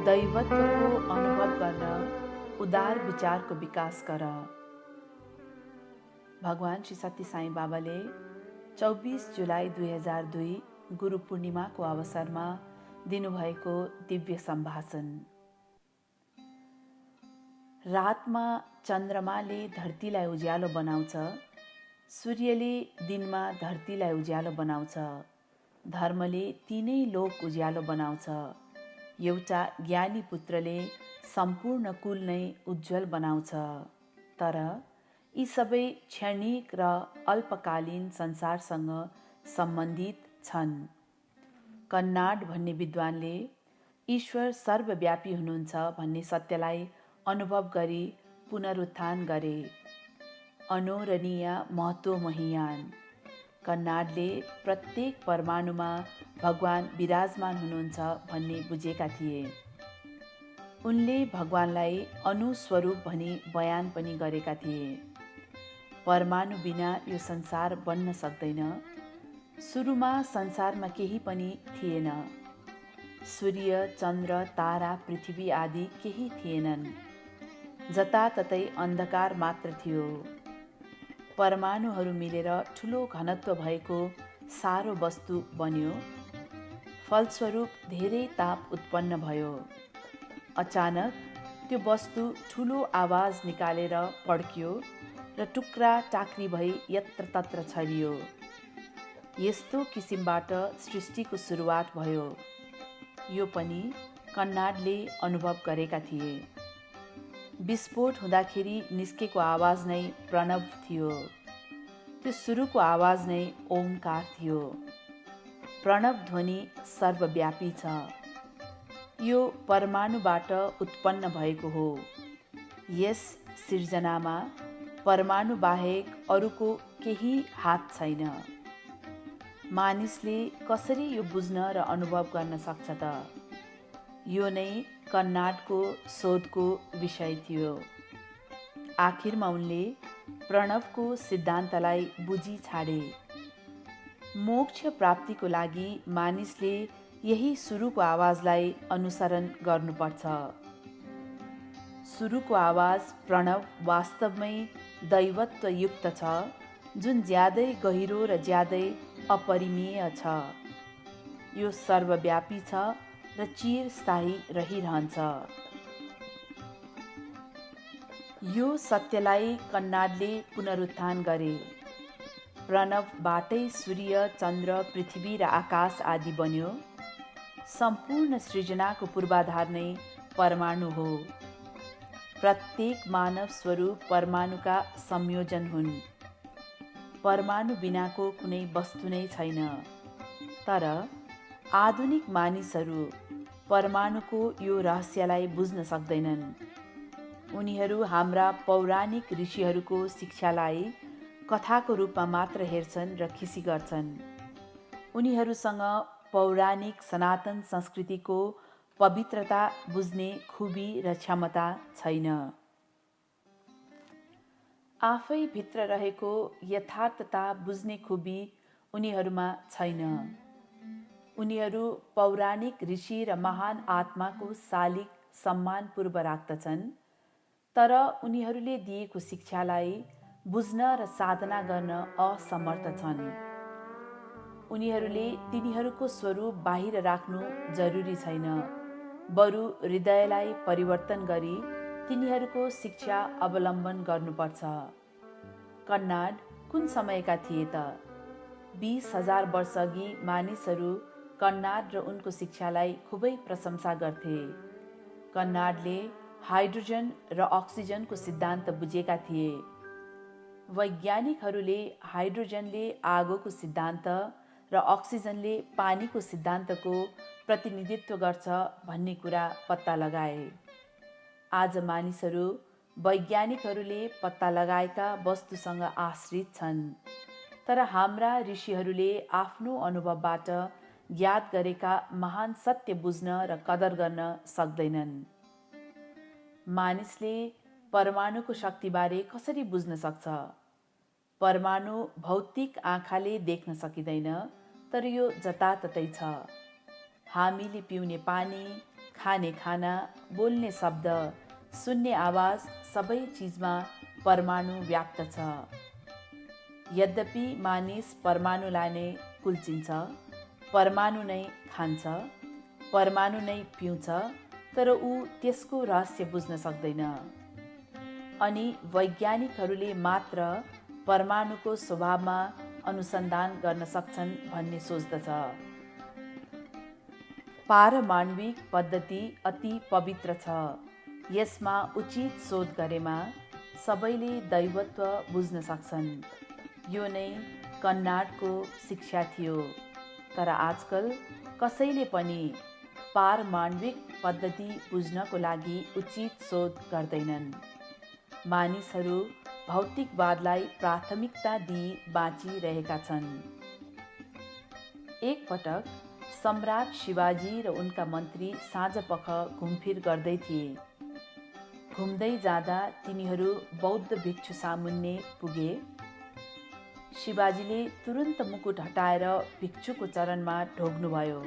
दैवत्वको अनुभव गर्न उदार विचारको विकास गर। भगवान श्री सत्य साई बाबाले 24 जुलाई 2002 गुरु पूर्णिमाको अवसरमा दिनुभएको दिव्य सम्भाषण। रातमा चन्द्रमाले धरतीलाई उज्यालो बनाउँछ, सूर्यले दिनमा धरतीलाई उज्यालो बनाउँछ, धर्मले तीनै लोक उज्यालो बनाउँछ, एउटा ज्ञानी पुत्रले सम्पूर्ण कुल नै उज्जवल बनाउँछ। तर यी सबै क्षणिक र अल्पकालीन संसारसँग सम्बन्धित छन्। कन्नाड भन्ने विद्वानले ईश्वर सर्वव्यापी हुनुहुन्छ भन्ने सत्यलाई अनुभव गरी पुनरुत्थान गरे। अनोरणीय महत्त्व महियान। कन्नाडले प्रत्येक परमाणुमा भगवान विराजमान हुनुहुन्छ भन्ने बुझेका थिए। उनले भगवानलाई अनुस्वरूप भनी बयान पनि गरेका थिए। परमाणु बिना यो संसार बन्न सक्दैन। सुरुमा संसारमा केही पनि थिएन। सूर्य, चन्द्र, तारा, पृथ्वी आदि केही थिएनन्। जताततै अन्धकार मात्र थियो। परमाणुहरू मिलेर ठुलो घनत्व भएको सारो वस्तु बन्यो। फलस्वरूप धेरै ताप उत्पन्न भयो। अचानक त्यो वस्तु ठुलो आवाज निकालेर पड्क्यो र टुक्रा टाक्री भई यत्रतत्र छरियो। यस्तो किसिमबाट सृष्टिको सुरुवात भयो। यो पनि कन्नाडले अनुभव गरेका थिए। विस्फोट हुँदाखेरि निस्केको आवाज नै प्रणव थियो। त्यो सुरुको आवाज नै ओमकार थियो। प्रणव ध्वनि सर्वव्यापी छ। यो परमाणुबाट उत्पन्न भएको हो। यस सिर्जनामा परमाणु बाहेक अरूको केही हात छैन। मानिसले कसरी यो बुझ्न र अनुभव गर्न सक्छ त? यो नै कन्नाडको शोधको विषय थियो। आखिरमा उनले प्रणवको सिद्धान्तलाई बुझी छाडे। मोक्ष प्राप्तिको लागि मानिसले यही सुरुको आवाजलाई अनुसरण गर्नुपर्छ। सुरुको आवाज प्रणव वास्तवमै दैवत्वयुक्त छ, जुन ज्यादै गहिरो र ज्यादै अपरिमेय छ। यो सर्वव्यापी छ र चिरस्थायी रहिरहन्छ। यो सत्यलाई कन्नाडले पुनरुत्थान गरे। प्रणवबाटै सूर्य, चन्द्र, पृथ्वी र आकाश आदि बन्यो। सम्पूर्ण सृजनाको पूर्वाधार नै परमाणु हो। प्रत्येक मानव स्वरूप परमाणुका संयोजन हुन्। परमाणु बिनाको कुनै वस्तु नै छैन। तर आधुनिक मानिसहरू परमाणुको यो रहस्यलाई बुझ्न सक्दैनन्। उनीहरू हाम्रा पौराणिक ऋषिहरूको शिक्षालाई कथाको रूपमा मात्र हेर्छन् र खिसी गर्छन्। उनीहरूसँग पौराणिक सनातन संस्कृतिको पवित्रता बुझ्ने खुबी र क्षमता छैन। आफै भित्र रहेको यथार्थता बुझ्ने खुबी उनीहरूमा छैन। उनीहरू पौराणिक ऋषि र महान आत्माको शालिग सम्मानपूर्व राख्दछन्, तर उनीहरूले दिएको शिक्षालाई बुझ्न र साधना गर्न असमर्थ छन्। उनीहरूले तिनीहरूको स्वरूप बाहिर राख्नु जरुरी छैन, बरु हृदयलाई परिवर्तन गरी तिनीहरूको शिक्षा अवलम्बन गर्नुपर्छ। कन्नाड कुन समयका थिए त? 20,000 वर्षअघि मानिसहरू कन्नाड र उनको शिक्षालाई खुबै प्रशंसा गर्थे। कन्नाडले हाइड्रोजन र अक्सिजनको सिद्धान्त बुझेका थिए। वैज्ञानिकहरूले हाइड्रोजनले आगोको सिद्धान्त र अक्सिजनले पानीको सिद्धान्तको प्रतिनिधित्व गर्छ भन्ने कुरा पत्ता लगाए। आज मानिसहरू वैज्ञानिकहरूले पत्ता लगाएका वस्तुसँग आश्रित छन्, तर हाम्रा ऋषिहरूले आफ्नो अनुभवबाट ज्ञात गरेका महान सत्य बुझ्न र कदर गर्न सक्दैनन्। मानिसले परमाणुको शक्तिबारे कसरी बुझ्न सक्छ? परमाणु भौतिक आँखाले देख्न सकिँदैन, तर यो जताततै छ। हामीले पिउने पानी, खाने खाना, बोल्ने शब्द, सुन्ने आवाज सबै चिजमा परमाणु व्याप्त छ। यद्यपि मानिस परमाणुलाई नै कुल्चिन्छ, परमाणु नै खान्छ, परमाणु नै पिउँछ, तर ऊ त्यसको रहस्य बुझ्न सक्दैन। अनि वैज्ञानिकहरूले मात्र परमाणुको स्वभावमा अनुसन्धान गर्न सक्छन् भन्ने सोच्दछ। पारमाण्विक पद्धति अति पवित्र छ। यसमा उचित शोध गरेमा सबैले दैवत्व बुझ्न सक्छन्। यो नै कन्नाडको शिक्षा थियो। तर आजकल कसैले पनि पारमाण्विक पद्धति बुझ्नको लागि उचित शोध गर्दैनन्। मानिसहरू भौतिकवादलाई प्राथमिकता दिई बाँचिरहेका छन्। एकपटक सम्राट शिवाजी र उनका मन्त्री साँझपख घुमफिर गर्दै थिए। घुम्दै जाँदा तिनीहरू बौद्ध भिक्षु सामुन्ने पुगे। शिवाजीले तुरुन्त मुकुट हटाएर भिक्षुको चरणमा ढोग्नुभयो।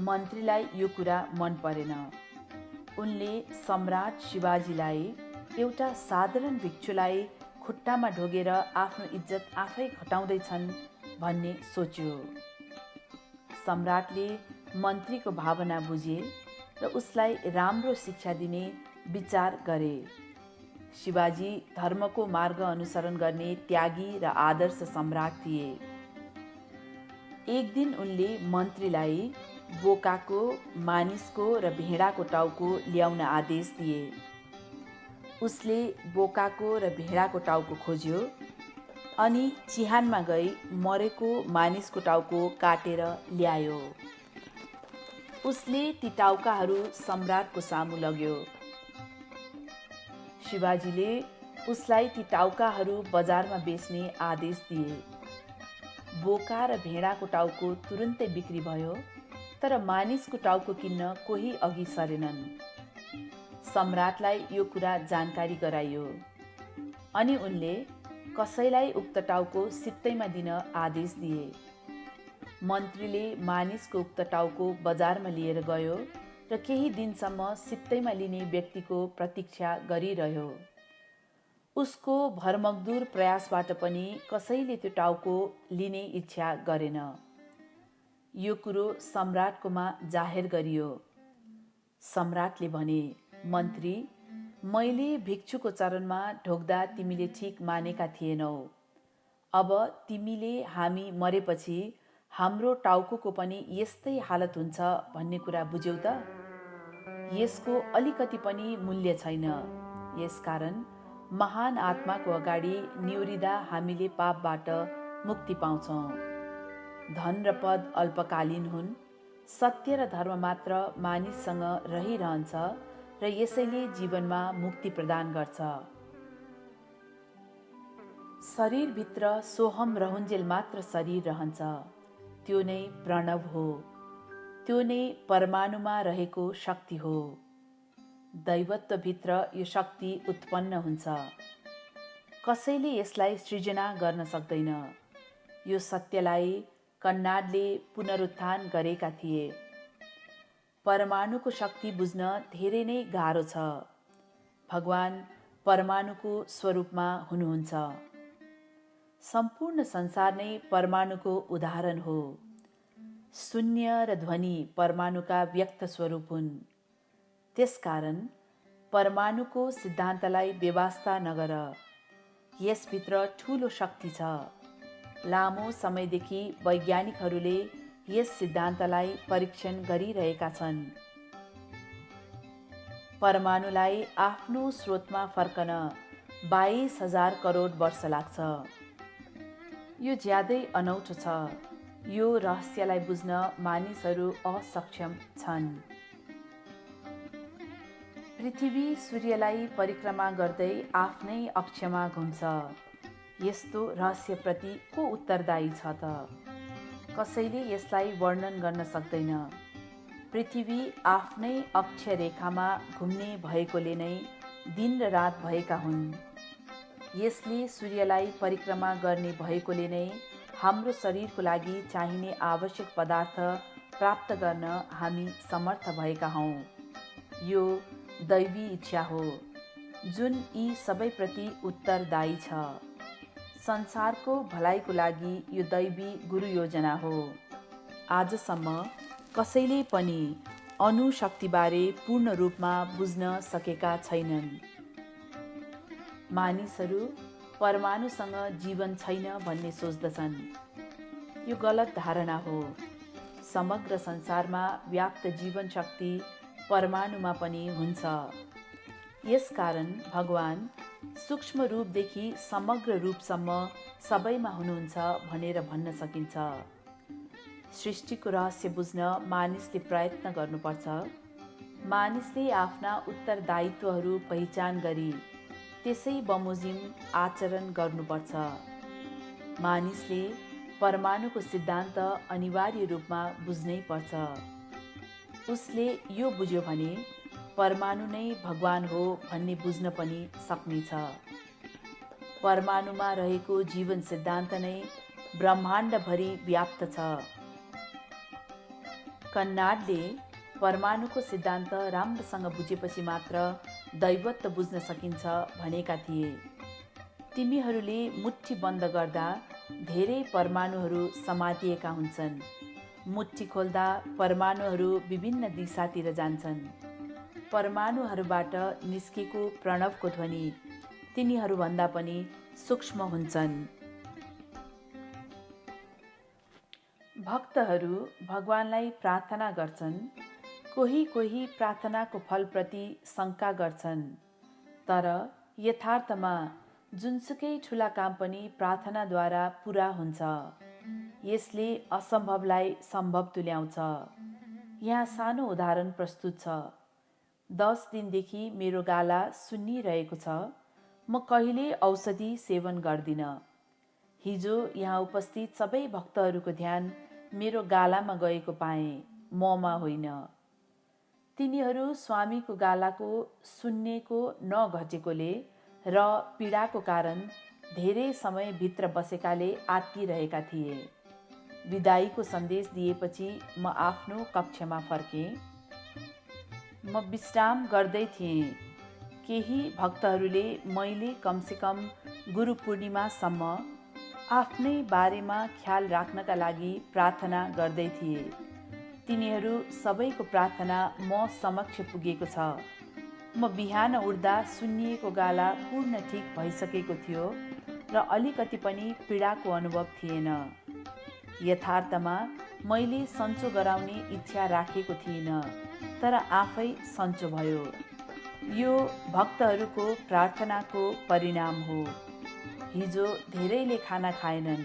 मन्त्रीलाई यो कुरा मन परेन। उनले सम्राट शिवाजीलाई एउटा साधारण भिक्षुलाई खुट्टामा ढोगेर आफ्नो इज्जत आफै घटाउँदैछन् भन्ने सोच्यो। सम्राटले मन्त्रीको भावना बुझे र उसलाई राम्रो शिक्षा दिने विचार गरे। शिवाजी धर्मको मार्ग अनुसरण गर्ने त्यागी र आदर्श सम्राट थिए। एक दिन उनले मन्त्रीलाई बोकाको, मानिसको र भेडाको टाउको ल्याउन आदेश दिए। उसले बोकाको र भेडाको टाउको खोज्यो अनि चिहानमा गई मरेको मानिसको टाउको काटेर ल्यायो। उसले ती टाउकाहरू सम्राटको सामु लग्यो। शिवाजीले उसलाई ती टाउकाहरू बजारमा बेच्ने आदेश दिए। बोका र भेडाको टाउको तुरुन्तै बिक्री भयो, तर मानिसको टाउको किन्न कोही अघि सरेनन्। सम्राटलाई यो कुरा जानकारी गराइयो अनि उनले कसैलाई उक्त टाउको सित्तैमा दिन आदेश दिए। मन्त्रीले मानिसको उक्त टाउको बजारमा लिएर गयो र केही दिनसम्म सित्तैमा लिने व्यक्तिको प्रतीक्षा गरिरह्यो। उसको भरमग्दुर प्रयासबाट पनि कसैले त्यो टाउको लिने इच्छा गरेन। यो कुरो सम्राटकोमा जाहेर गरियो। सम्राटले भने, मन्त्री, मैले भिक्षुको चरणमा ढोग्दा तिमीले ठिक मानेका थिएनौ। अब तिमीले हामी मरेपछि हाम्रो टाउको पनि यस्तै हालत हुन्छ भन्ने कुरा बुझ्यौ त? यसको अलिकति पनि मूल्य छैन। यसकारण महान आत्माको अगाडि निहुरिँदा हामीले पापबाट मुक्ति पाउँछौँ। धन र पद अल्पकालीन हुन्। सत्य र धर्म मात्र मानिससँग रहिरहन्छ र यसैले जीवनमा मुक्ति प्रदान गर्छ। शरीरभित्र सोहम रहुन्जेल मात्र शरीर रहन्छ। त्यो नै प्रणव हो। त्यो नै परमाणुमा रहेको शक्ति हो। दैवत्वभित्र यो शक्ति उत्पन्न हुन्छ। कसैले यसलाई सृजना गर्न सक्दैन। यो सत्यलाई कन्नाडले पुनरुत्थान गरेका थिए। परमाणुको शक्ति बुझ्न धेरै नै गाह्रो छ। भगवान परमाणुको स्वरूपमा हुनुहुन्छ। सम्पूर्ण संसार नै परमाणुको उदाहरण हो। शून्य र ध्वनि परमाणुका व्यक्त स्वरूप हुन्। त्यसकारण परमाणुको सिद्धान्तलाई बेवास्ता नगर। यसभित्र ठूलो शक्ति छ। लामो समयदेखि वैज्ञानिकहरूले यस सिद्धान्तलाई परीक्षण गरिरहेका छन्। परमाणुलाई आफ्नो स्रोतमा फर्कन 22,000 करोड वर्ष लाग्छ। यो ज्यादै अनौठो छ। यो रहस्यलाई बुझ्न मानिसहरू असक्षम छन्। पृथ्वी सूर्यलाई परिक्रमा गर्दै आफ्नै अक्षमा घुम्छ। यस्तो रहस्यप्रति को उत्तरदायी छ त? कसैले यसलाई वर्णन गर्न सक्दैन। पृथ्वी आफ्नै अक्षरेखामा घुम्ने भएकोले नै दिन र रात भएका हुन्। यसले सूर्यलाई परिक्रमा गर्ने भएकोले नै हाम्रो शरीरको लागि चाहिने आवश्यक पदार्थ प्राप्त गर्न हामी समर्थ भएका हौँ। यो दैवी इच्छा हो जुन यी सबैप्रति उत्तरदायी छ। संसारको भलाइको लागि यो दैवी गुरु योजना हो। आजसम्म कसैले पनि अणुशक्तिबारे पूर्ण रूपमा बुझ्न सकेका छैनन्। मानिसहरू परमाणुसँग जीवन छैन भन्ने सोच्दछन्। यो गलत धारणा हो। समग्र संसारमा व्याप्त जीवन शक्ति परमाणुमा पनि हुन्छ। यसकारण भगवान सूक्ष्म रूपदेखि समग्र रूपसम्म सबैमा हुनुहुन्छ भनेर भन्न सकिन्छ। सृष्टिको रहस्य बुझ्न मानिसले प्रयत्न गर्नुपर्छ। मानिसले आफ्ना उत्तरदायित्वहरू पहिचान गरी त्यसै बमोजिम आचरण गर्नुपर्छ। मानिसले परमाणुको सिद्धान्त अनिवार्य रूपमा बुझ्नै पर्छ। उसले यो बुझ्यो भने परमाणु नै भगवान हो भन्ने बुझ्न पनि सक्नेछ। परमाणुमा रहेको जीवन सिद्धान्त नै ब्रह्माण्डभरि व्याप्त छ। कन्नाडले परमाणुको सिद्धान्त राम्रोसँग बुझेपछि मात्र दैवत्व बुझ्न सकिन्छ भनेका थिए। तिमीहरूले मुट्ठी बन्द गर्दा धेरै परमाणुहरू समातिएका हुन्छन्। मुट्ठी खोल्दा परमाणुहरू विभिन्न दिशातिर जान्छन्। परमाणुहरूबाट निस्केको प्रणवको ध्वनि तिनीहरूभन्दा पनि सूक्ष्म हुन्छन्। भक्तहरू भगवानलाई प्रार्थना गर्छन्। कोही प्रार्थनाको फलप्रति शङ्का गर्छन्। तर यथार्थमा जुनसुकै ठुला काम पनि प्रार्थनाद्वारा पुरा हुन्छ। यसले असम्भवलाई सम्भव तुल्याउँछ। यहाँ सानो उदाहरण प्रस्तुत छ। 10 दिनदेखि मेरो गाला सुन्निरहेको छ। म कहिले औषधि सेवन गर्दिनँ। हिजो यहाँ उपस्थित सबै भक्तहरूको ध्यान मेरो गालामा गएको पाएँ, ममा होइन। तिनीहरू स्वामीको गालाको सुन्नेको नघटेकोले र पीडाको कारण धेरै समय भित्र बसेकाले आत्तिरहेका थिए। विदाईको सन्देश दिएपछि म आफ्नो कक्षमा फर्केँ। म विश्राम गर्दै थिएँ। केही भक्तहरूले मैले कमसेकम गुरु पूर्णिमासम्म आफ्नै बारेमा ख्याल राख्नका लागि प्रार्थना गर्दै थिए। तिनीहरू सबैको प्रार्थना म समक्ष पुगेको छ। म बिहान उठ्दा सुन्निएको गाला पूर्ण ठिक भइसकेको थियो र अलिकति पनि पीडाको अनुभव थिएन। यथार्थमा मैले सन्चो गराउने इच्छा राखेको थिइनँ, तर आफै सन्चो भयो। यो भक्तहरूको प्रार्थनाको परिणाम हो। हिजो धेरैले खाना खाएनन्।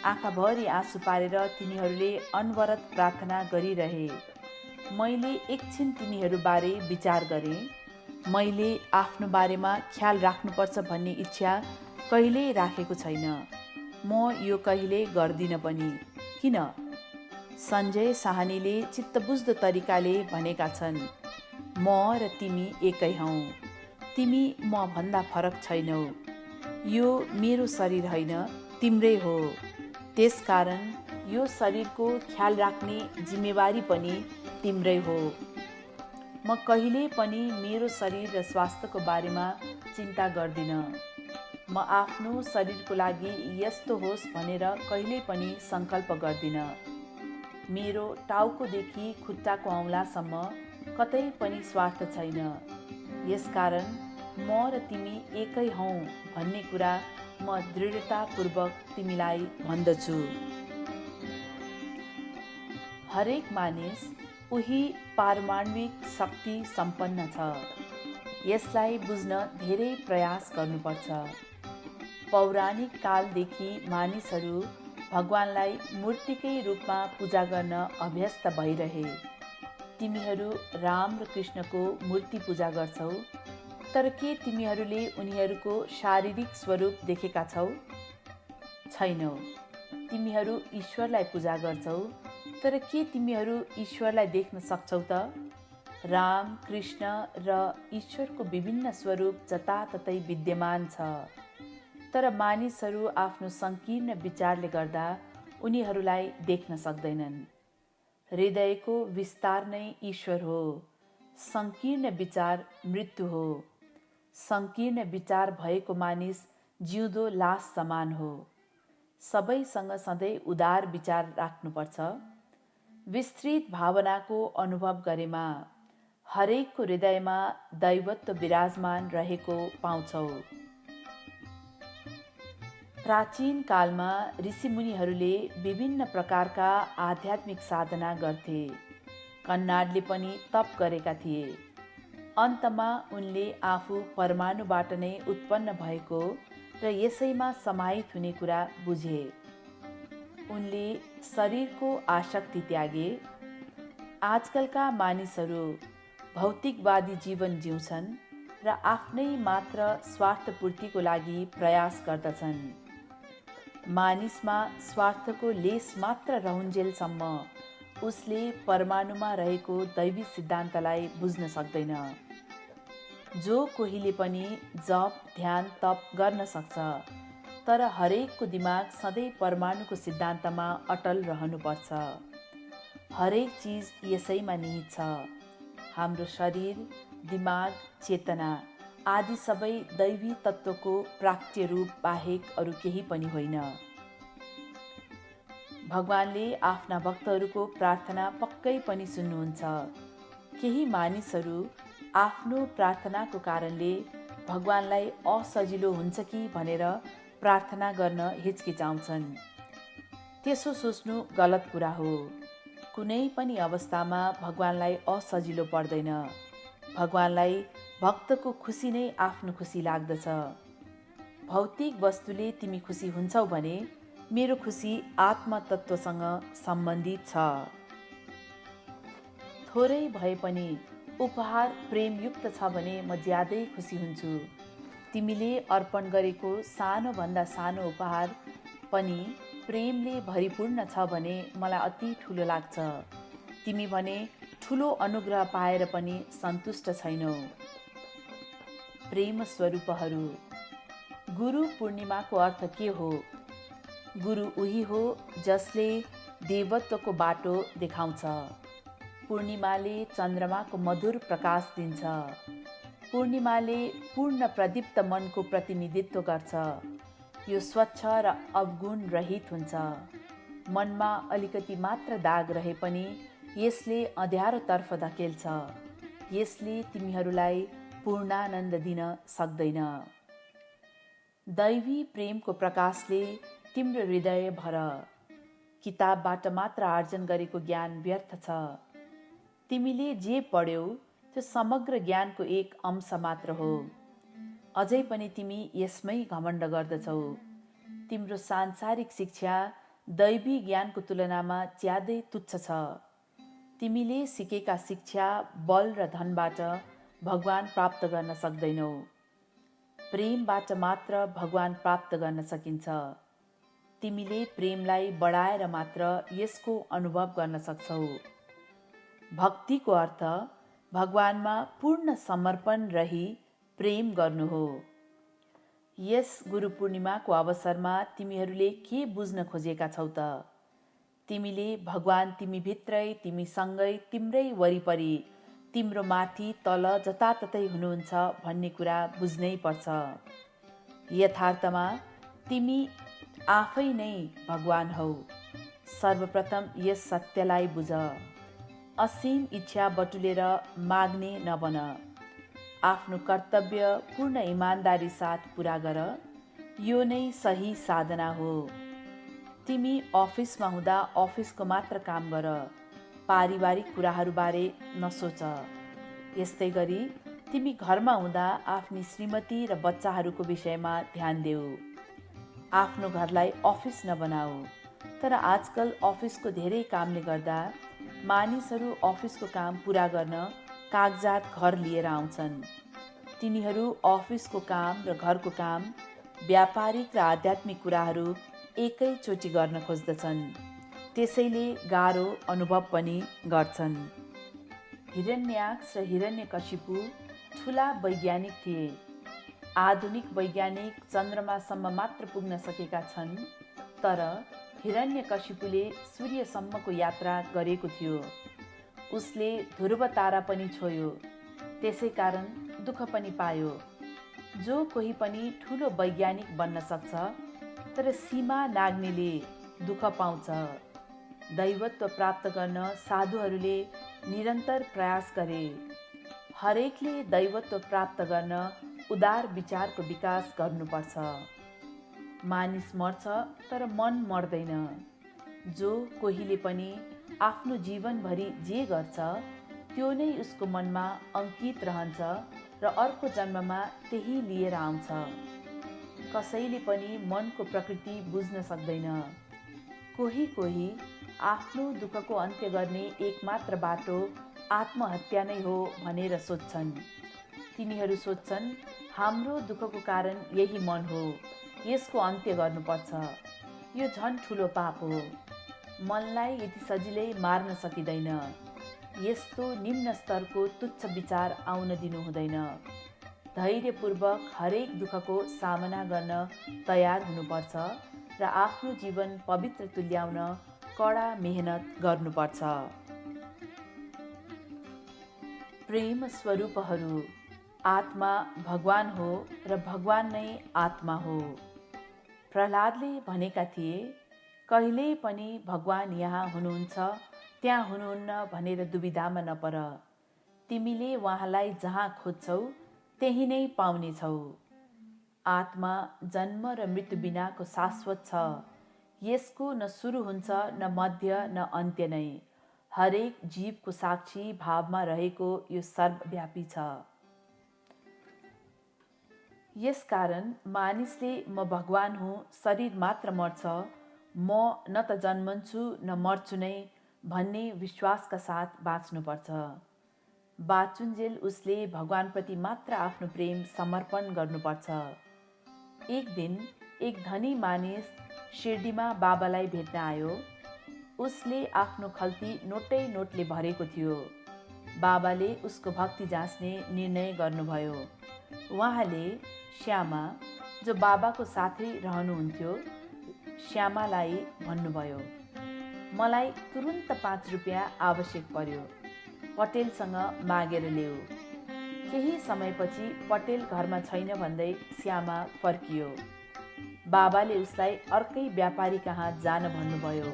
आँखाभरि आँसु पारेर तिनीहरूले अनवरत प्रार्थना गरिरहे। मैले एकछिन तिनीहरूबारे विचार गरेँ। मैले आफ्नो बारेमा ख्याल राख्नुपर्छ भन्ने इच्छा कहिल्यै राखेको छैन। म यो कहिल्यै गर्दिनँ पनि। किन? सञ्जय साहनीले चित्तबुझ्दो तरिकाले भनेका छन्, म र तिमी एकै हौ। तिमी म भन्दा फरक छैनौ। यो मेरो शरीर होइन, तिम्रै हो। त्यसकारण यो शरीरको ख्याल राख्ने जिम्मेवारी पनि तिम्रै हो। म कहिले पनि मेरो शरीर र स्वास्थ्यको बारेमा चिन्ता गर्दिनँ। म आफ्नो शरीरको लागि यस्तो होस् भनेर कहिल्यै पनि सङ्कल्प गर्दिनँ। मेरो टाउकोदेखि खुट्टाको औँलासम्म कतै पनि स्वार्थ छैन। यसकारण म र तिमी एकै हौँ भन्ने कुरा म दृढतापूर्वक तिमीलाई भन्दछु। हरेक मानिस उही पारमाण्विक शक्ति सम्पन्न छ। यसलाई बुझ्न धेरै प्रयास गर्नुपर्छ। पौराणिक कालदेखि मानिसहरू भगवानलाई मूर्तिकै रूपमा पूजा गर्न अभ्यस्त भइरहे। तिमीहरू राम र कृष्णको मूर्ति पूजा गर्छौ, तर के तिमीहरूले उनीहरूको शारीरिक स्वरूप देखेका छौ? छैनौ। तिमीहरू ईश्वरलाई पूजा गर्छौ, तर के तिमीहरू ईश्वरलाई देख्न सक्छौ त? राम, कृष्ण र ईश्वरको विभिन्न स्वरूप जताततै विद्यमान छ, तर मानिसहरू आफ्नो सङ्कीर्ण विचारले गर्दा उनीहरूलाई देख्न सक्दैनन्। हृदयको विस्तार नै ईश्वर हो। सङ्कीर्ण विचार मृत्यु हो। सङ्कीर्ण विचार भएको मानिस जिउँदो लास समान हो। सबैसँग सधैँ उदार विचार राख्नुपर्छ। विस्तृत भावनाको अनुभव गरेमा हरेकको हृदयमा दैवत्व विराजमान रहेको पाउँछौ। प्राचीन कालमा ऋषिमुनिहरूले विभिन्न प्रकारका आध्यात्मिक साधना गर्थे। कन्नाडले पनि तप गरेका थिए। अन्तमा उनले आफू परमाणुबाट नै उत्पन्न भएको र यसैमा समाहित हुने कुरा बुझे। उनले शरीरको आसक्ति त्यागे। आजकलका मानिसहरू भौतिकवादी जीवन जिउँछन् र आफ्नै मात्र स्वार्थपूर्तिको लागि प्रयास गर्दछन्। मानिसमा स्वार्थको लेस मात्र रहन्जेलसम्म उसले परमाणुमा रहेको दैवी सिद्धान्तलाई बुझ्न सक्दैन। जो कोहीले पनि जप, ध्यान, तप गर्न सक्छ, तर हरेकको दिमाग सधैँ परमाणुको सिद्धान्तमा अटल रहनुपर्छ। हरेक चिज यसैमा निहित छ। हाम्रो शरीर, दिमाग, चेतना आदि सबै दैवी तत्त्वको प्राक्ट्य रूप बाहेक अरू केही पनि होइन। भगवानले आफ्ना भक्तहरूको प्रार्थना पक्कै पनि सुन्नुहुन्छ। केही मानिसहरू आफ्नो प्रार्थनाको कारणले भगवानलाई असजिलो हुन्छ कि भनेर प्रार्थना गर्न हिचकिचाउँछन्। त्यसो सोच्नु गलत कुरा हो। कुनै पनि अवस्थामा भगवानलाई असजिलो पर्दैन। भगवानलाई भक्तको खुसी नै आफ्नो खुसी लाग्दछ। भौतिक वस्तुले तिमी खुसी हुन्छौ भने मेरो खुसी आत्मतत्त्वसँग सम्बन्धित छ। थोरै भए पनि उपहार प्रेमयुक्त छ भने म ज्यादै खुसी हुन्छु। तिमीले अर्पण गरेको सानोभन्दा सानो उपहार पनि प्रेमले भरिपूर्ण छ भने मलाई अति ठुलो लाग्छ। तिमी भने ठुलो अनुग्रह पाएर पनि सन्तुष्ट छैनौ। प्रेम स्वरूपहरू। गुरु पूर्णिमाको अर्थ के हो? गुरु उही हो जसले देवत्वको बाटो देखाउँछ। पूर्णिमाले चन्द्रमाको मधुर प्रकाश दिन्छ। पूर्णिमाले पूर्ण प्रदीप्त मनको प्रतिनिधित्व गर्छ। यो स्वच्छ र अवगुण रहित हुन्छ। मनमा अलिकति मात्र दाग रहे पनि यसले अँध्यारोतर्फ धकेल्छ। यसले तिमीहरूलाई पूर्णानन्द दिन सक्दैन। दैवी प्रेमको प्रकाशले तिम्रो हृदय भर। किताबबाट मात्र आर्जन गरेको ज्ञान व्यर्थ छ। तिमीले जे पढ्यौ त्यो समग्र ज्ञानको एक अंश मात्र हो। अझै पनि तिमी यसमै घमण्ड गर्दछौ। तिम्रो सांसारिक शिक्षा दैवी ज्ञानको तुलनामा ज्यादै तुच्छ छ। तिमीले सिकेका शिक्षा, बल र धनबाट भगवान प्राप्त गर्न सक्दैनौ। प्रेमबाट मात्र भगवान प्राप्त गर्न सकिन्छ। तिमीले प्रेमलाई बढाएर मात्र यसको अनुभव गर्न सक्छौ। भक्तिको अर्थ भगवानमा पूर्ण समर्पण रही प्रेम गर्नु हो। यस गुरु पूर्णिमाको अवसरमा तिमीहरूले के बुझ्न खोजेका छौ त? तिमीले भगवान तिमीभित्रै, तिमीसँगै, तिम्रै वरिपरि, तिम्रो माथि तल जताततै हुनुहुन्छ भन्ने कुरा बुझ्नै पर्छ। यथार्थमा तिमी आफै नै भगवान हौ। सर्वप्रथम यस सत्यलाई बुझ। असीम इच्छा बटुलेर माग्ने नबन। आफ्नो कर्तव्य पूर्ण इमान्दारी साथ पुरा गर। यो नै सही साधना हो। तिमी अफिसमा हुँदा अफिसको मात्र काम गर। पारिवारिक कुराहरूबारे नसोच। यस्तै गरी तिमी घरमा हुँदा आफ्नी श्रीमती र बच्चाहरूको विषयमा ध्यान देऊ। आफ्नो घरलाई अफिस नबनाऊ। तर आजकल अफिसको धेरै कामले गर्दा मानिसहरू अफिसको काम पुरा गर्न कागजात घर लिएर आउँछन्। तिनीहरू अफिसको काम र घरको काम, व्यापारिक र आध्यात्मिक कुराहरू एकैचोटि गर्न खोज्दछन्। त्यसैले गाह्रो अनुभव पनि गर्छन्। हिरण्याक्ष र हिरण्यकशिपु ठुला वैज्ञानिक थिए। आधुनिक वैज्ञानिक चन्द्रमासम्म मात्र पुग्न सकेका छन्, तर हिरण्यकशिपुले सूर्यसम्मको यात्रा गरेको थियो। उसले ध्रुव तारा पनि छोयो, त्यसै कारण दुःख पनि पायो। जो कोही पनि ठुलो वैज्ञानिक बन्न सक्छ, तर सीमा नाग्नेले दुःख पाउँछ। दैवत्व प्राप्त गर्न साधुहरूले निरन्तर प्रयास गरे। हरेकले दैवत्व प्राप्त गर्न उदार विचारको विकास गर्नुपर्छ। मानिस मर्छ तर मन मर्दैन। जो कोहीले पनि आफ्नो जीवनभरि जे गर्छ त्यो नै उसको मनमा अङ्कित रहन्छ र अर्को जन्ममा त्यही लिएर आउँछ। कसैले पनि मनको प्रकृति बुझ्न सक्दैन। कोही आफ्नो दुःखको अन्त्य गर्ने एकमात्र बाटो आत्महत्या नै हो भनेर सोच्छन्। तिनीहरू सोच्छन् हाम्रो दुःखको कारण यही मन हो, यसको अन्त्य गर्नुपर्छ। यो झन् ठुलो पाप हो। मनलाई यति सजिलै मार्न सकिँदैन। यस्तो निम्न स्तरको तुच्छ विचार आउन दिनु हुँदैन। धैर्यपूर्वक हरेक दुःखको सामना गर्न तयार हुनुपर्छ र आफ्नो जीवन पवित्र तुल्याउन कडा मेहनत गर्नुपर्छ। प्रेम स्वरूपहरू, आत्मा भगवान हो र भगवान नै आत्मा हो। प्रहलादले भनेका थिए, कहिल्यै पनि भगवान यहाँ हुनुहुन्छ त्यहाँ हुनुहुन्न भनेर दुविधामा नपर। तिमीले उहाँलाई जहाँ खोज्छौ त्यही नै पाउनेछौ। आत्मा जन्म र मृत्यु बिनाको शाश्वत छ। यसको न सुरु हुन्छ न मध्य न अन्त्य नै। हरेक जीवको साक्षी भावमा रहेको यो सर्वव्यापी छ। यसकारण मानिसले म भगवान हुँ, शरीर मात्र मर्छ, म न त जन्मन्छु न मर्छु नै भन्ने विश्वासका साथ बाँच्नुपर्छ। बाँचुन्जेल उसले भगवानप्रति मात्र आफ्नो प्रेम समर्पण गर्नुपर्छ। एक दिन एक धनी मानिस शिरडीमा बाबालाई भेट्न आयो। उसले आफ्नो खल्ती नोटले भरेको थियो। बाबाले उसको भक्ति जाँच्ने निर्णय गर्नुभयो। उहाँले श्यामा, जो बाबाको साथै रहनुहुन्थ्यो, श्यामालाई भन्नुभयो, मलाई तुरुन्त 5 रुपियाँ आवश्यक पर्यो, पटेलसँग मागेर ल्याऊ। केही समयपछि पटेल घरमा छैन भन्दै श्यामा फर्कियो। बाबाले उसलाई अर्कै व्यापारी कहाँ जान भन्नुभयो।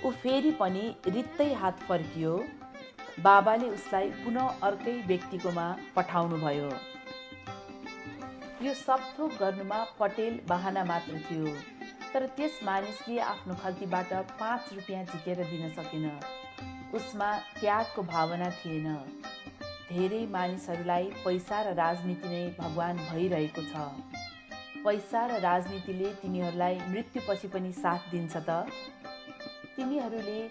ऊ फेरि पनि रित्तै हात फर्कियो। बाबाले उसलाई पुनः अर्कै व्यक्तिकोमा पठाउनुभयो। यो सब थोक गर्नुमा पटेल बहाना मात्र थियो, तर त्यस मानिसले आफ्नो खल्तीबाट 5 रुपियाँ झिकेर दिन सकेन। उसमा त्यागको भावना थिएन। धेरै मानिसहरूलाई पैसा र राजनीति नै भगवान भइरहेको छ। पैसा र राजनीतिले तिनीहरूलाई मृत्युपछि पनि साथ दिन्छ त? तिनीहरूले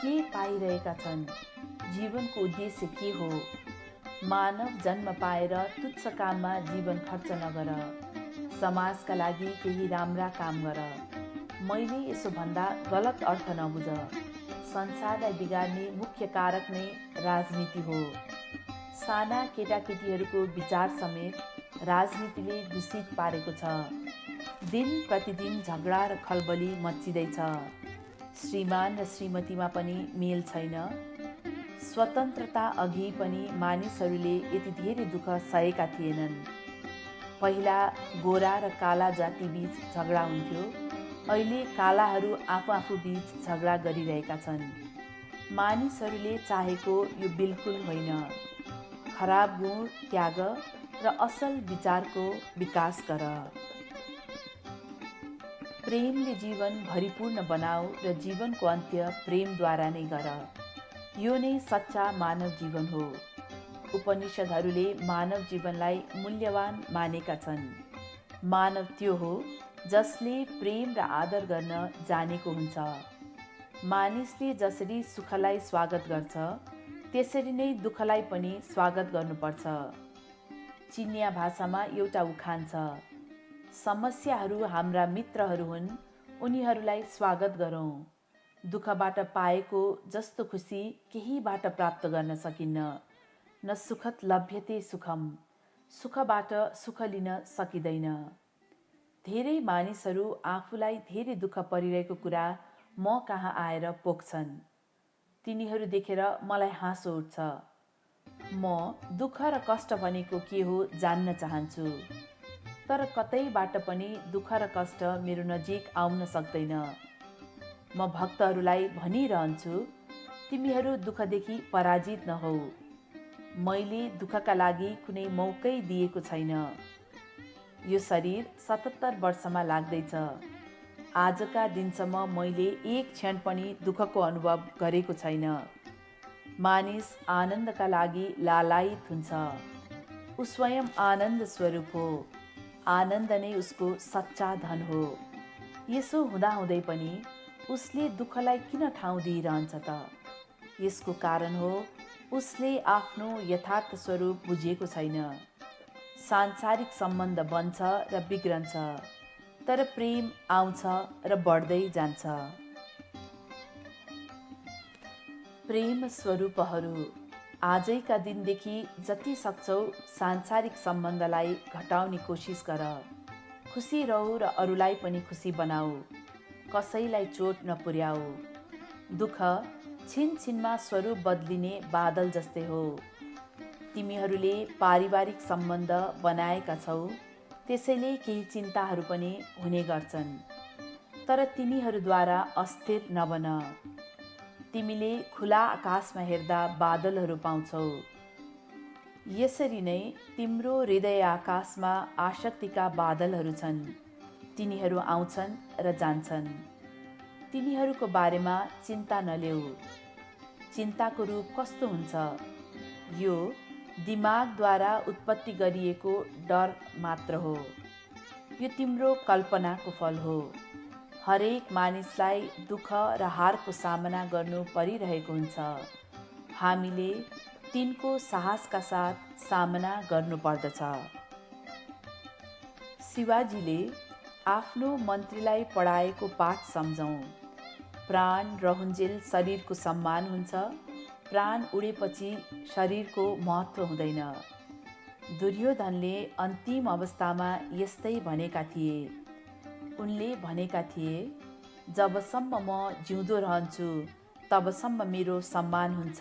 के पाइरहेका छन्? जीवनको उद्देश्य के हो? मानव जन्म पाएर तुच्छ काममा जीवन खर्च नगर। समाजका लागि केही राम्रा काम गर। मैले यसो भन्दा गलत अर्थ नबुझ। संसारलाई बिगार्ने मुख्य कारक नै राजनीति हो। साना केटाकेटीहरूको विचार समेत राजनीतिले दूषित पारेको छ। दिन प्रतिदिन झगडा र खलबली मच्चिँदैछ। श्रीमान र श्रीमतीमा पनि मेल छैन। स्वतन्त्रता अघि पनि मानिसहरूले यति धेरै दुःख सहेका थिएनन्। पहिला गोरा र काला जाति बीच झगडा हुन्थ्यो, अहिले कालाहरू आफू बीच झगडा गरिरहेका छन्। मानिसहरूले चाहेको यो बिल्कुल होइन। खराब गुण त्याग र असल विचारको विकास गर। प्रेमले जीवन भरिपूर्ण बनाऊ र जीवनको अन्त्य प्रेमद्वारा नै गर। यो नै सच्चा मानव जीवन हो। उपनिषदहरूले मानव जीवनलाई मूल्यवान मानेका छन्। मानव त्यो हो जसले प्रेम र आदर गर्न जानेको हुन्छ। मानिसले जसरी सुखलाई स्वागत गर्छ त्यसरी नै दुःखलाई पनि स्वागत गर्नुपर्छ। चिनिया भाषामा एउटा उखान छ, समस्याहरू हाम्रा मित्रहरू हुन्, उनीहरूलाई स्वागत गरौँ। दुःखबाट पाएको जस्तो खुसी केहीबाट प्राप्त गर्न सकिन्न। न सुखत लभ्यते सुखम, सुखबाट सुख लिन सकिँदैन। धेरै मानिसहरू आफूलाई धेरै दुःख परिरहेको कुरा म कहाँ आएर पोख्छन्। तिनीहरू देखेर मलाई हाँसो उठ्छ। म दुःख र कष्ट भनेको के हो जान्न चाहन्छु, तर कतैबाट पनि दुःख र कष्ट मेरो नजिक आउन सक्दैन। म भक्तहरूलाई भनिरहन्छु, तिमीहरू दुःखदेखि पराजित नहौ। मैले दुःखका लागि कुनै मौकै दिएको छैन। यो शरीर 77 वर्षमा लाग्दैछ। आजका दिनसम्म मैले एक क्षण पनि दुःखको अनुभव गरेको छैन। मानिस आनन्दका लागि लालायित हुन्छ। ऊ स्वयं आनन्द स्वरूप हो। आनन्द नै उसको सच्चा धन हो। यसो हुँदाहुँदै पनि उसले दुःखलाई किन ठाउँ दिइरहन्छ त? यसको कारण हो उसले आफ्नो यथार्थ स्वरूप बुझेको छैन। सांसारिक सम्बन्ध बन्छ र बिग्रन्छ, तर प्रेम आउँछ र बढ्दै जान्छ। प्रेम स्वरूपहरू, आजैका दिनदेखि जति सक्छौ सांसारिक सम्बन्धलाई घटाउने कोसिस गर। खुसी रहौ र अरूलाई पनि खुसी बनाऊ। कसैलाई चोट नपुर्याऊ। दुःख छिनछिनमा स्वरूप बदलिने बादल जस्तै हो। तिमीहरूले पारिवारिक सम्बन्ध बनाएका छौ, त्यसैले केही चिन्ताहरू पनि हुने गर्छन्, तर तिनीहरूद्वारा अस्थिर नबन। तिमीले खुला आकाशमा हेर्दा बादलहरू पाउँछौ। यसरी नै तिम्रो हृदय आकाशमा आसक्तिका बादलहरू छन्। तिनीहरू आउँछन् र जान्छन्। तिनीहरूको बारेमा चिन्ता नलेऊ। चिन्ताको रूप कस्तो हुन्छ? यो दिमागद्वारा उत्पत्ति गरिएको डर मात्र हो। यो तिम्रो कल्पनाको फल हो। हरेक मानिसलाई दुःख र हारको सामना गर्नु परिरहेको हुन्छ। हामीले तिनको साहसका साथ सामना गर्नुपर्दछ। शिवाजीले आफ्नो मन्त्रीलाई पढाएको पाठ सम्झौँ। प्राण रहन्जेल शरीरको सम्मान हुन्छ। प्राण उडेपछि शरीरको महत्त्व हुँदैन। दुर्योधनले अन्तिम अवस्थामा यस्तै भनेका थिए। उनले भनेका थिए, जबसम्म म जिउँदो रहन्छु तबसम्म मेरो सम्मान हुन्छ।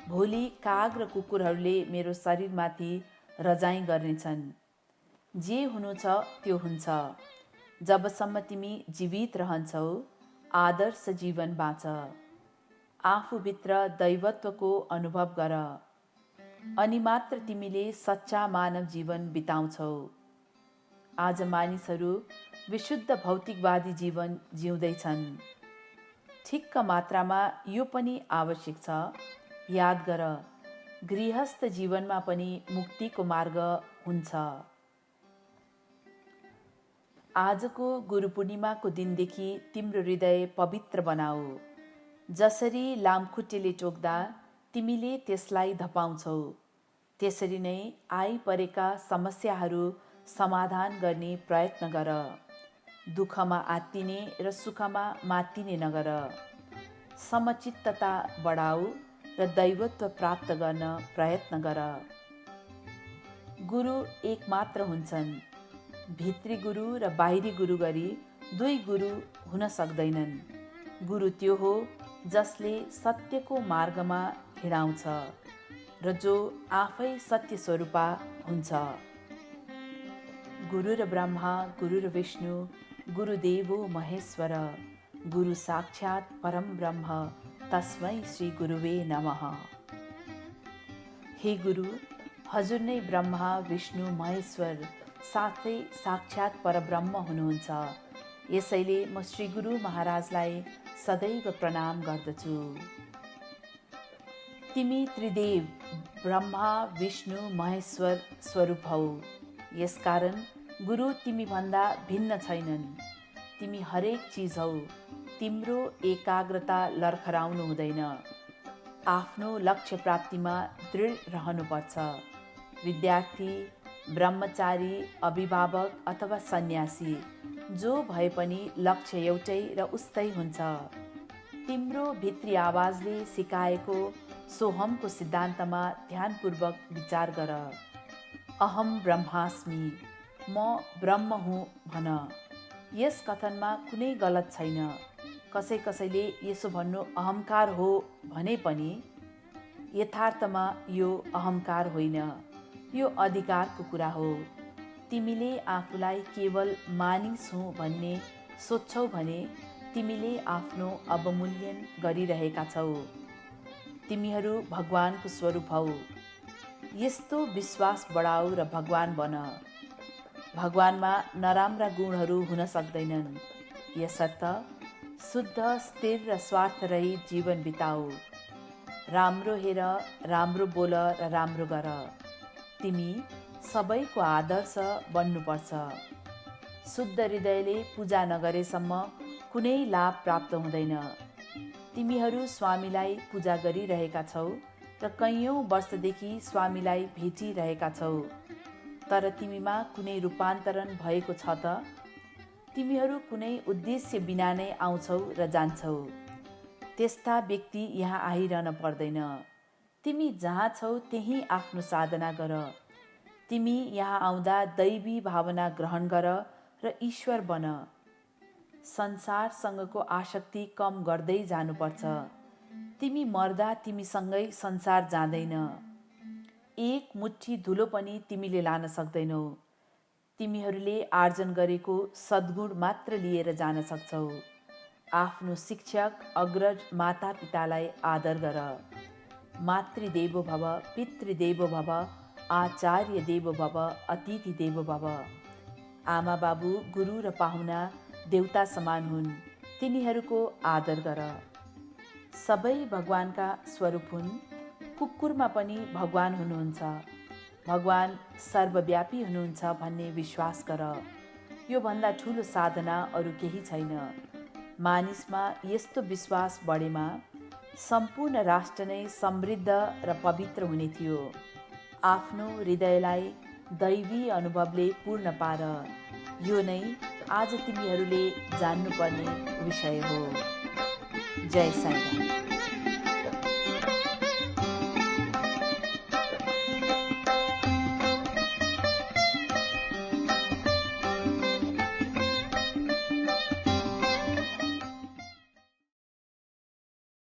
भोलि काग र कुकुरहरूले मेरो शरीरमाथि रजाइँ गर्नेछन्। जे हुनु छ त्यो हुन्छ। जबसम्म तिमी जीवित रहन्छौ, आदर्श जीवन बाँच। आफूभित्र दैवत्वको अनुभव गर, अनि मात्र तिमीले सच्चा मानव जीवन बिताउँछौ। आज मानिसहरू विशुद्ध भौतिकवादी जीवन जिउँदैछन्। ठिक्क मात्रामा यो पनि आवश्यक छ। याद गर, गृहस्थ जीवनमा पनि मुक्तिको मार्ग हुन्छ। आजको गुरु पूर्णिमाको दिनदेखि तिम्रो हृदय पवित्र बनाऊ। जसरी लामखुट्टेले टोक्दा तिमीले त्यसलाई धपाउँछौ, त्यसरी नै आइपरेका समस्याहरू समाधान गर्ने प्रयत्न गर। दुःखमा आत्तिने र सुखमा मात्तिने नगर। समचित्तता बढाऊ र दैवत्व प्राप्त गर्न प्रयत्न गर। गुरु एक मात्र हुन्छन्। भित्री गुरु र बाहिरी गुरु गरी दुई गुरु हुन सक्दैनन्। गुरु त्यो हो जसले सत्यको मार्गमा हिँडाउँछ र जो आफै सत्य स्वरूपा हुन्छ। गुरु र ब्रह्मा, गुरु र विष्णु, गुरुदेवो महेश्वर, गुरु साक्षात् परम ब्रह्म, तस्मै श्री गुरुवे नमः। हे गुरु, हजुर नै ब्रह्मा, विष्णु, महेश्वर साथै साक्षात् परब्रह्म हुनुहुन्छ। यसैले म श्री गुरु महाराजलाई सदैव प्रणाम गर्दछु। तिमी त्रिदेव ब्रह्मा, विष्णु, महेश्वर स्वरूप हौ। यसकारण गुरु तिमी भन्दा भिन्न छैनन्। तिमी हरेक चिज हौ। तिम्रो एकाग्रता लर्खराउनु हुँदैन। आफ्नो लक्ष्य प्राप्तिमा दृढ रहनुपर्छ। विद्यार्थी, ब्रह्मचारी, अभिभावक अथवा सन्यासी, जो भए पनि लक्ष्य एउटै र उस्तै हुन्छ। तिम्रो भित्री आवाजले सिकाएको सोहमको सिद्धान्तमा ध्यानपूर्वक विचार गर। अहम ब्रह्मास्मि, म ब्रह्म हुँ भन। यस कथनमा कुनै गलत छैन। कसैले यसो भन्नु अहङ्कार हो भने पनि यथार्थमा यो अहङ्कार होइन, यो अधिकारको कुरा हो। तिमीले आफूलाई केवल मानिस हुँ भन्ने सोच्छौ भने तिमीले आफ्नो अवमूल्यन गरिरहेका छौ। तिमीहरू भगवानको स्वरूप हौ। यस्तो विश्वास बढाऊ र भगवान बन। भगवानमा नराम्रा गुणहरू हुन सक्दैनन्। यसर्थ शुद्ध, स्थिर र स्वार्थरहित जीवन बिताऊ। राम्रो हेर, राम्रो बोल र राम्रो गर। तिमी सबैको आदर्श बन्नुपर्छ। शुद्ध हृदयले पूजा नगरेसम्म कुनै लाभ प्राप्त हुँदैन। तिमीहरू स्वामीलाई पूजा गरिरहेका छौ र कैयौँ वर्षदेखि स्वामीलाई भेटिरहेका छौ, तर तिमीमा कुनै रूपान्तरण भएको छ त? तिमीहरू कुनै उद्देश्य बिना नै आउँछौ र जान्छौ। त्यस्ता व्यक्ति यहाँ आइरहन पर्दैन। तिमी जहाँ छौ त्यहीँ आफ्नो साधना गर। तिमी यहाँ आउँदा दैवी भावना ग्रहण गर र ईश्वर बन। संसारसँगको आसक्ति कम गर्दै जानुपर्छ। तिमी मर्दा तिमीसँगै संसार जाँदैन। एक मुट्ठी धुलो पनि तिमीले लान सक्दैनौ। तिमीहरूले आर्जन गरेको सद्गुण मात्र लिएर जान सक्छौ। आफ्नो शिक्षक, अग्रज, मातापितालाई आदर गर। मातृदेवो भव, पितृदेवो भव, आचार्य देवो भव, अतिथि देवो भव। आमा बाबु, गुरु र पाहुना देवता समान हुन्। तिनीहरूको आदर गर। सबै भगवानका स्वरूप हुन्। कुकुरमा पनि भगवान हुनुहुन्छ। भगवान सर्वव्यापी हुनुहुन्छ भन्ने विश्वास गर। योभन्दा ठुलो साधना अरू केही छैन। मानिसमा यस्तो विश्वास बढेमा सम्पूर्ण राष्ट्र नै समृद्ध र पवित्र हुने थियो। आफ्नो हृदयलाई दैवी अनुभवले पूर्ण पार। यो नै आज तिमीहरूले जान्नुपर्ने विषय हो। जय साईं राम।